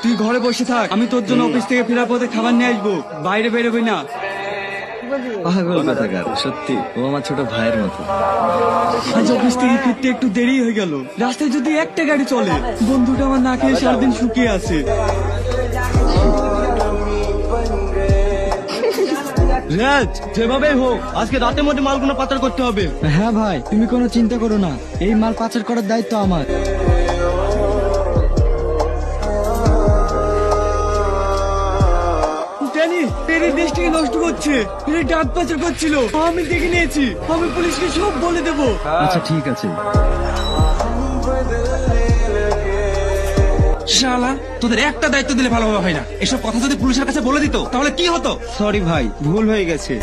তুই ঘরে বসে থাক, আমি তোর জন্য অফিস থেকে ফেরার পথে খাবার নিয়ে আসবো, বাইরে বেরোবি না। পাগল কথাকার, সত্যি ও আমার ছোট ভাইয়ের মতো। আজ অফিস থেকে ফিরতে একটু দেরি হয়ে গেল, রাস্তায় যদি একটা গাড়ি চলে, বন্ধুটা আমার না খেয়ে সারাদিন শুকিয়ে আছে। রাজ, যেভাবে হোক আজকে রাতের মধ্যে মালগুলো পাচার করতে হবে। হ্যাঁ ভাই, তুমি কোনো চিন্তা করো না, এই মাল পাচার করার দায়িত্ব আমার। জানি তেরে দেশটাকে নষ্ট করছে, এরা ডাক পাচার করছিল, আমি দেখে নিয়েছি, আমি পুলিশকে সব বলে দেবো। আচ্ছা ঠিক আছে। শালা, তোদের একটা দায়িত্ব দিলে ভালোভাবে হয় না। এসব কথা যদি পুলিশের কাছে বলে দিত তাহলে কি হতো? সরি ভাই, ভুল হয়ে গেছে।